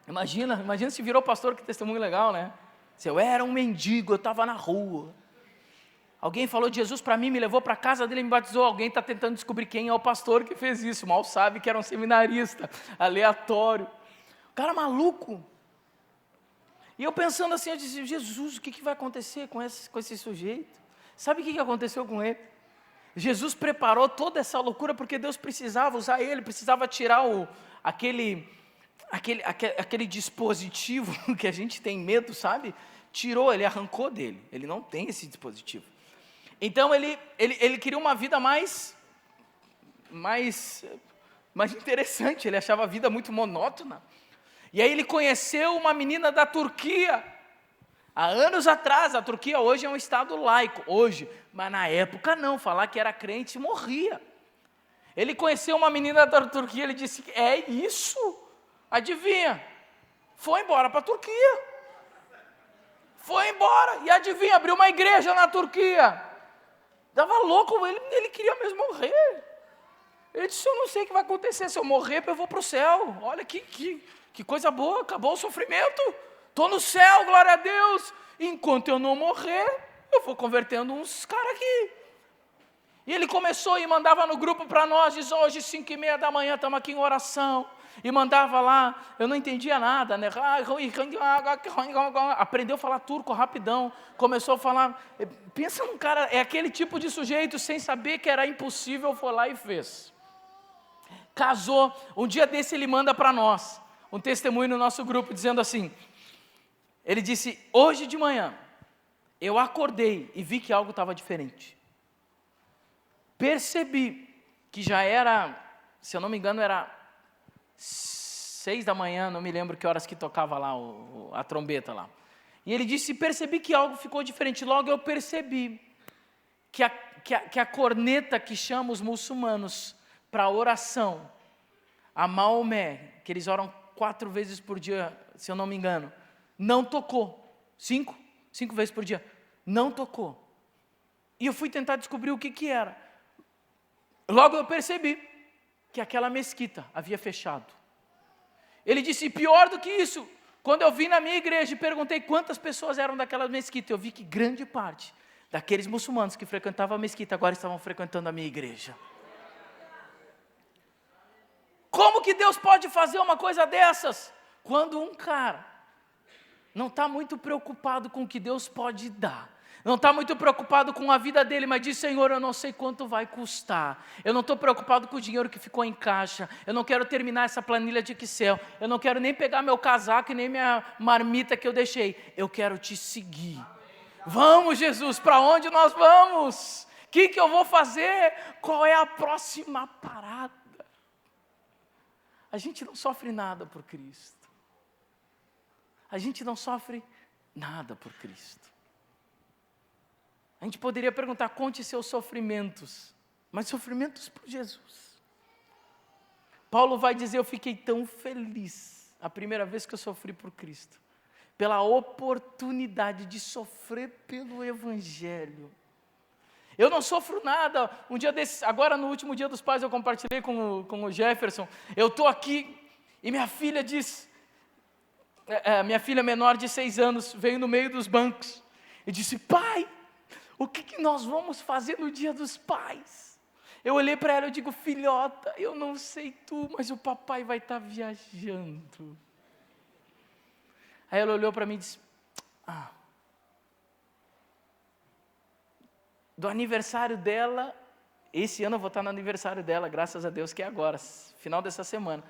Imagina se virou pastor, que testemunho legal, né? Se eu era um mendigo, eu estava na rua. Alguém falou de Jesus para mim, me levou para a casa dele e me batizou. Alguém está tentando descobrir quem é o pastor que fez isso. Mal sabe que era um seminarista, aleatório. O cara maluco. E eu pensando assim, eu disse: Jesus, o que vai acontecer com esse sujeito? Sabe o que aconteceu com ele? Jesus preparou toda essa loucura porque Deus precisava usar ele, precisava tirar aquele dispositivo que a gente tem medo, sabe? Tirou, ele arrancou dele, ele não tem esse dispositivo. Então ele queria uma vida mais interessante, ele achava a vida muito monótona. E aí ele conheceu uma menina da Turquia, há anos atrás. A Turquia hoje é um estado laico, mas na época não, falar que era crente morria. Ele conheceu uma menina da Turquia, ele disse: é isso? Adivinha? Foi embora para a Turquia. Foi embora, e adivinha, abriu uma igreja na Turquia. Estava louco, ele queria mesmo morrer. Ele disse: eu não sei o que vai acontecer, se eu morrer eu vou para o céu. Olha que coisa boa, acabou o sofrimento. Estou no céu, glória a Deus. Enquanto eu não morrer, eu vou convertendo uns caras aqui. E ele começou e mandava no grupo para nós, diz: hoje 5:30 da manhã estamos aqui em oração. E mandava lá, eu não entendia nada, né? Aprendeu a falar turco rapidão, começou a falar. Pensa num cara, é aquele tipo de sujeito, sem saber que era impossível, foi lá e fez. Casou, um dia desse ele manda para nós um testemunho no nosso grupo, dizendo assim, ele disse: hoje de manhã, Eu acordei e vi que algo estava diferente. Percebi que já era, se eu não me engano, era 6 da manhã, não me lembro que horas que tocava lá a trombeta lá. E ele disse, percebi que algo ficou diferente. Logo eu percebi que a corneta que chama os muçulmanos para oração, a Maomé, que eles oram 4 vezes por dia, se eu não me engano, não tocou. 5 vezes por dia, não tocou. E eu fui tentar descobrir o que era. Logo eu percebi que aquela mesquita havia fechado. Ele disse, pior do que isso, quando eu vim na minha igreja e perguntei quantas pessoas eram daquela mesquita, eu vi que grande parte daqueles muçulmanos que frequentavam a mesquita agora estavam frequentando a minha igreja. Como que Deus pode fazer uma coisa dessas? Quando um cara não está muito preocupado com o que Deus pode dar, não está muito preocupado com a vida dele, mas diz, Senhor, eu não sei quanto vai custar, eu não estou preocupado com o dinheiro que ficou em caixa, eu não quero terminar essa planilha de Excel, eu não quero nem pegar meu casaco e nem minha marmita que eu deixei, eu quero te seguir. Vamos, Jesus, para onde nós vamos? O que eu vou fazer? Qual é a próxima parada? A gente não sofre nada por Cristo. A gente não sofre nada por Cristo. A gente poderia perguntar, conte seus sofrimentos, mas sofrimentos por Jesus. Paulo vai dizer, eu fiquei tão feliz a primeira vez que eu sofri por Cristo, pela oportunidade de sofrer pelo Evangelho. Eu não sofro nada. Um dia desses, agora no último dia dos pais eu compartilhei com o Jefferson, eu estou aqui e minha filha diz, minha filha menor de 6 anos veio no meio dos bancos e disse, pai, o que nós vamos fazer no dia dos pais? Eu olhei para ela e digo, filhota, eu não sei tu, mas o papai vai estar viajando. Aí ela olhou para mim e disse, do aniversário dela, esse ano eu vou estar no aniversário dela, graças a Deus que é agora, final dessa semana.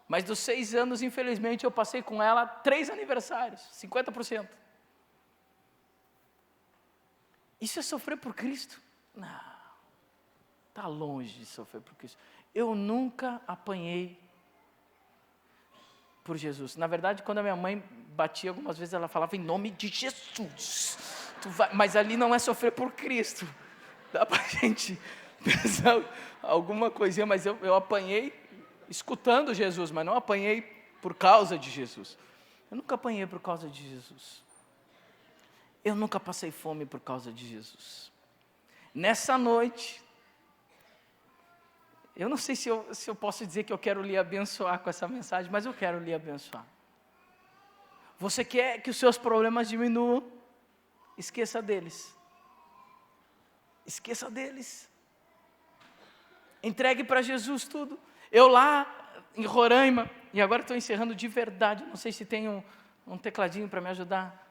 Mas dos 6 anos, infelizmente, eu passei com ela 3 aniversários, 50%. Isso é sofrer por Cristo? Não, está longe de sofrer por Cristo. Eu nunca apanhei por Jesus. Na verdade, quando a minha mãe batia algumas vezes, ela falava em nome de Jesus. Mas ali não é sofrer por Cristo. Dá para a gente pensar alguma coisinha, mas eu apanhei escutando Jesus, mas não apanhei por causa de Jesus. Eu nunca apanhei por causa de Jesus. Eu nunca passei fome por causa de Jesus. Nessa noite, eu não sei se eu posso dizer que eu quero lhe abençoar com essa mensagem, mas eu quero lhe abençoar. Você quer que os seus problemas diminuam? Esqueça deles. Esqueça deles. Entregue para Jesus tudo. Eu lá em Roraima, e agora estou encerrando de verdade, não sei se tem um tecladinho para me ajudar.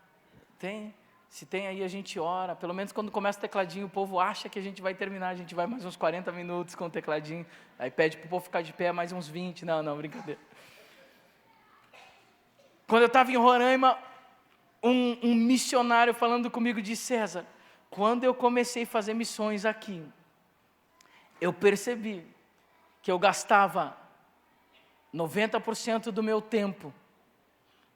Tem? Se tem aí a gente ora, pelo menos quando começa o tecladinho, o povo acha que a gente vai terminar, a gente vai mais uns 40 minutos com o tecladinho, aí pede para o povo ficar de pé mais uns 20, não, brincadeira. Quando eu estava em Roraima, um missionário falando comigo disse, César, quando eu comecei a fazer missões aqui, eu percebi que eu gastava 90% do meu tempo,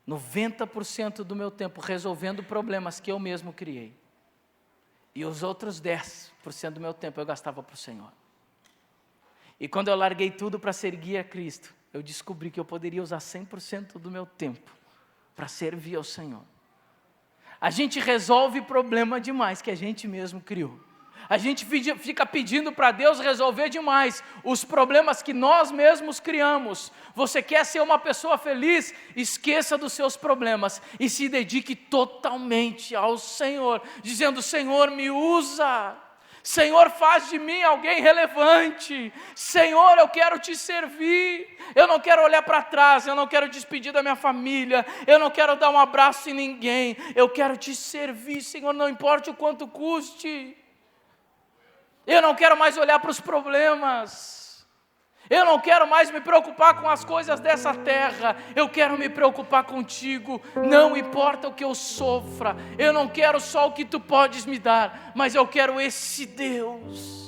90% do meu tempo resolvendo problemas que eu mesmo criei. E os outros 10% do meu tempo eu gastava para o Senhor. E quando eu larguei tudo para servir a Cristo, eu descobri que eu poderia usar 100% do meu tempo para servir ao Senhor. A gente resolve problema demais que a gente mesmo criou. A gente fica pedindo para Deus resolver demais os problemas que nós mesmos criamos. Você quer ser uma pessoa feliz? Esqueça dos seus problemas e se dedique totalmente ao Senhor, dizendo, Senhor, me usa. Senhor, faz de mim alguém relevante. Senhor, eu quero te servir. Eu não quero olhar para trás, eu não quero despedir da minha família, eu não quero dar um abraço em ninguém. Eu quero te servir, Senhor, não importa o quanto custe. Eu não quero mais olhar para os problemas. Eu não quero mais me preocupar com as coisas dessa terra, eu quero me preocupar contigo, não importa o que eu sofra, eu não quero só o que tu podes me dar, mas eu quero esse Deus.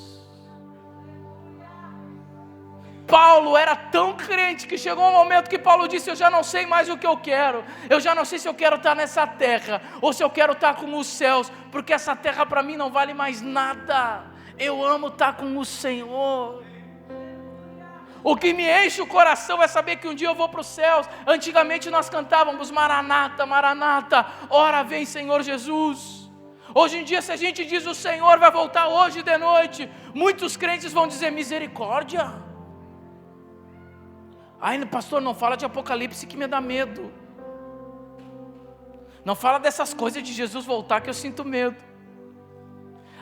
Paulo era tão crente que chegou um momento que Paulo disse: eu já não sei mais o que eu quero, eu já não sei se eu quero estar nessa terra, ou se eu quero estar com os céus, porque essa terra para mim não vale mais nada, eu amo estar com o Senhor. O que me enche o coração é saber que um dia eu vou para os céus. Antigamente nós cantávamos Maranata, Maranata, ora vem Senhor Jesus. Hoje em dia, se a gente diz o Senhor vai voltar hoje de noite, muitos crentes vão dizer misericórdia. Ai, pastor, não fala de Apocalipse que me dá medo. Não fala dessas coisas de Jesus voltar que eu sinto medo.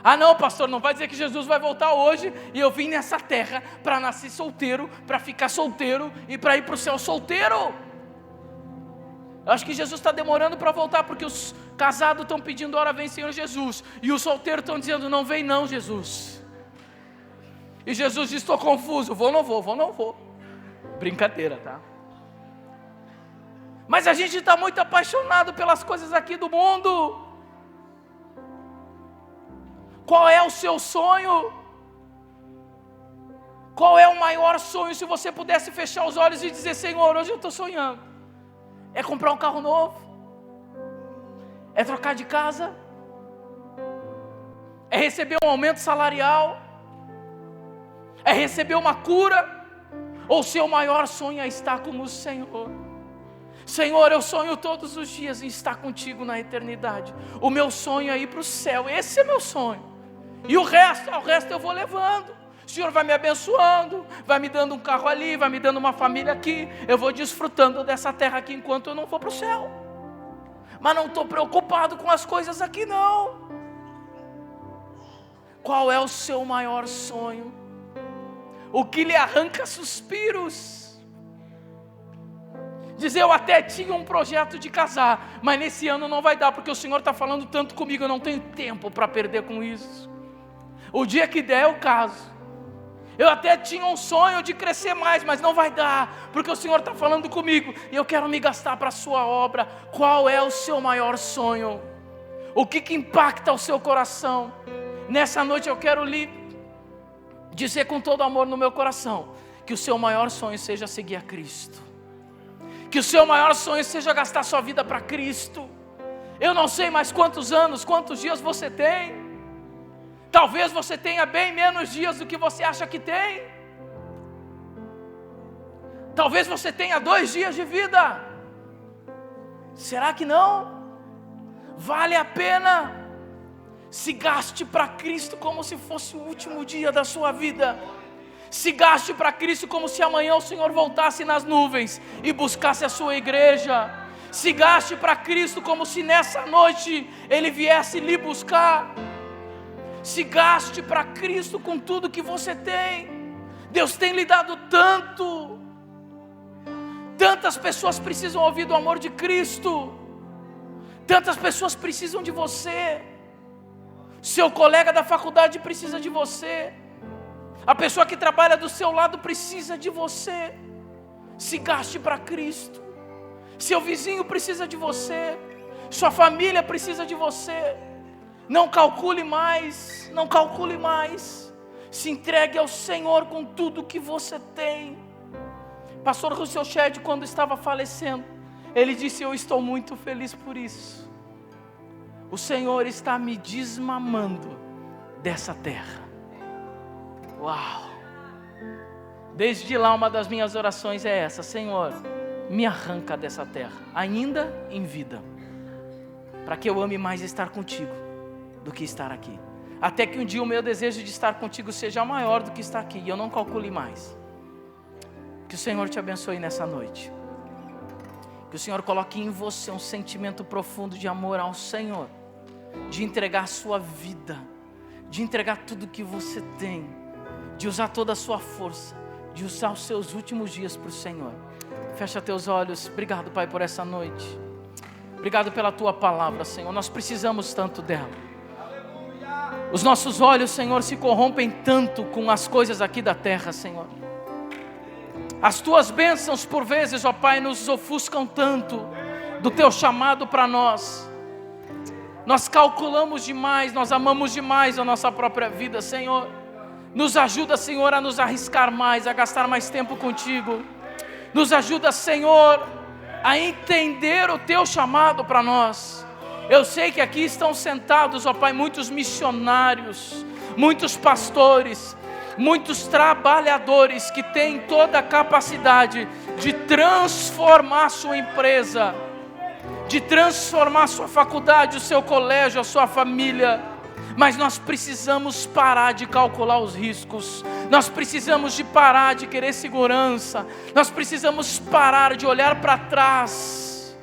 Ah não, pastor, não vai dizer que Jesus vai voltar hoje e eu vim nessa terra para nascer solteiro, para ficar solteiro e para ir para o céu solteiro. Eu acho que Jesus está demorando para voltar, porque os casados estão pedindo ora vem Senhor Jesus, e os solteiros estão dizendo não vem não Jesus. E Jesus diz: estou confuso, vou não vou, vou não vou. Brincadeira, tá? Mas a gente está muito apaixonado pelas coisas aqui do mundo. Qual é o seu sonho? Qual é o maior sonho? Se você pudesse fechar os olhos e dizer: Senhor, hoje eu estou sonhando. É comprar um carro novo? É trocar de casa? É receber um aumento salarial? É receber uma cura? Ou seu maior sonho é estar com o Senhor? Senhor, eu sonho todos os dias em estar contigo na eternidade. O meu sonho é ir para o céu, esse é meu sonho. E o resto eu vou levando. O Senhor vai me abençoando, vai me dando um carro ali, vai me dando uma família aqui. Eu vou desfrutando dessa terra aqui enquanto eu não for para o céu. Mas não estou preocupado com as coisas aqui não. Qual é o seu maior sonho? O que lhe arranca suspiros? Dizer: eu até tinha um projeto de casar, mas nesse ano não vai dar, porque o Senhor está falando tanto comigo, eu não tenho tempo para perder com isso. O dia que der eu caso. Eu até tinha um sonho de crescer mais, mas não vai dar, porque o Senhor está falando comigo, e eu quero me gastar para a sua obra. Qual é o seu maior sonho? O que impacta o seu coração? Nessa noite eu quero lhe dizer com todo amor no meu coração, que o seu maior sonho seja seguir a Cristo. Que o seu maior sonho seja gastar sua vida para Cristo. Eu não sei mais quantos anos, quantos dias você tem. Talvez você tenha bem menos dias do que você acha que tem. Talvez você tenha 2 dias de vida. Será que não? Vale a pena. Se gaste para Cristo como se fosse o último dia da sua vida. Se gaste para Cristo como se amanhã o Senhor voltasse nas nuvens e buscasse a sua igreja. Se gaste para Cristo como se nessa noite Ele viesse lhe buscar. Se gaste para Cristo com tudo que você tem. Deus tem lhe dado tanto. Tantas pessoas precisam ouvir do amor de Cristo. Tantas pessoas precisam de você. Seu colega da faculdade precisa de você. A pessoa que trabalha do seu lado precisa de você. Se gaste para Cristo. Seu vizinho precisa de você. Sua família precisa de você. Não calcule mais. Não calcule mais. Se entregue ao Senhor com tudo que você tem. Pastor Russell Shedd, quando estava falecendo, ele disse: eu estou muito feliz por isso. O Senhor está me desmamando dessa terra. Uau! Desde lá uma das minhas orações é essa: Senhor, me arranca dessa terra, ainda em vida, para que eu ame mais estar contigo do que estar aqui. Até que um dia o meu desejo de estar contigo seja maior do que estar aqui, e eu não calcule mais. Que o Senhor te abençoe nessa noite. Que o Senhor coloque em você um sentimento profundo de amor ao Senhor, de entregar a sua vida, de entregar tudo que você tem, de usar toda a sua força, de usar os seus últimos dias para o Senhor. Fecha teus olhos. Obrigado, Pai, por essa noite. Obrigado pela Tua palavra, Senhor. Nós precisamos tanto dela. Os nossos olhos, Senhor, se corrompem tanto com as coisas aqui da terra, Senhor. As tuas bênçãos por vezes, ó Pai, nos ofuscam tanto do teu chamado para nós. Nós calculamos demais, nós amamos demais a nossa própria vida, Senhor. Nos ajuda, Senhor, a nos arriscar mais, a gastar mais tempo contigo. Nos ajuda, Senhor, a entender o teu chamado para nós. Eu sei que aqui estão sentados, ó Pai, muitos missionários, muitos pastores, muitos trabalhadores que têm toda a capacidade de transformar a sua empresa, de transformar a sua faculdade, o seu colégio, a sua família. Mas nós precisamos parar de calcular os riscos. Nós precisamos de parar de querer segurança. Nós precisamos parar de olhar para trás.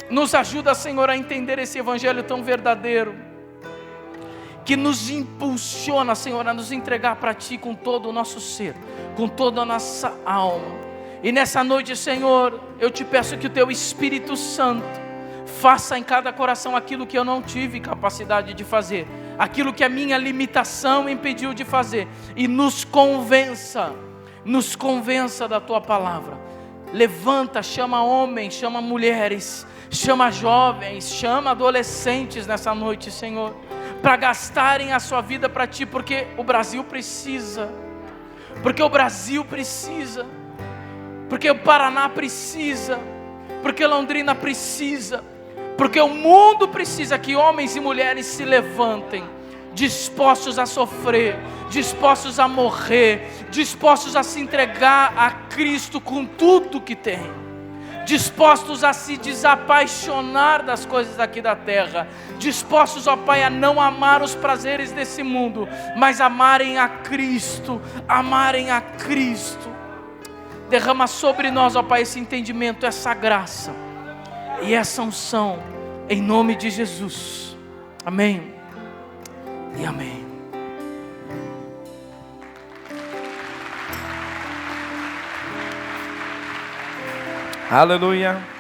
Nos ajuda, Senhor, a entender esse evangelho tão verdadeiro, que nos impulsiona, Senhor, a nos entregar para Ti com todo o nosso ser, com toda a nossa alma. E nessa noite, Senhor, eu te peço que o Teu Espírito Santo faça em cada coração aquilo que eu não tive capacidade de fazer, aquilo que a minha limitação impediu de fazer, e nos convença da Tua palavra. Levanta, chama homens, chama mulheres, chama jovens, chama adolescentes nessa noite, Senhor, para gastarem a sua vida para Ti, porque o Brasil precisa, porque o Brasil precisa, porque o Paraná precisa, porque Londrina precisa, porque o mundo precisa que homens e mulheres se levantem, dispostos a sofrer, dispostos a morrer, dispostos a se entregar a Cristo com tudo que tem, dispostos a se desapaixonar das coisas aqui da terra, dispostos, ó Pai, a não amar os prazeres desse mundo, mas amarem a Cristo, amarem a Cristo. Derrama sobre nós, ó Pai, esse entendimento, essa graça e essa unção, em nome de Jesus. Amém e amém. Aleluia.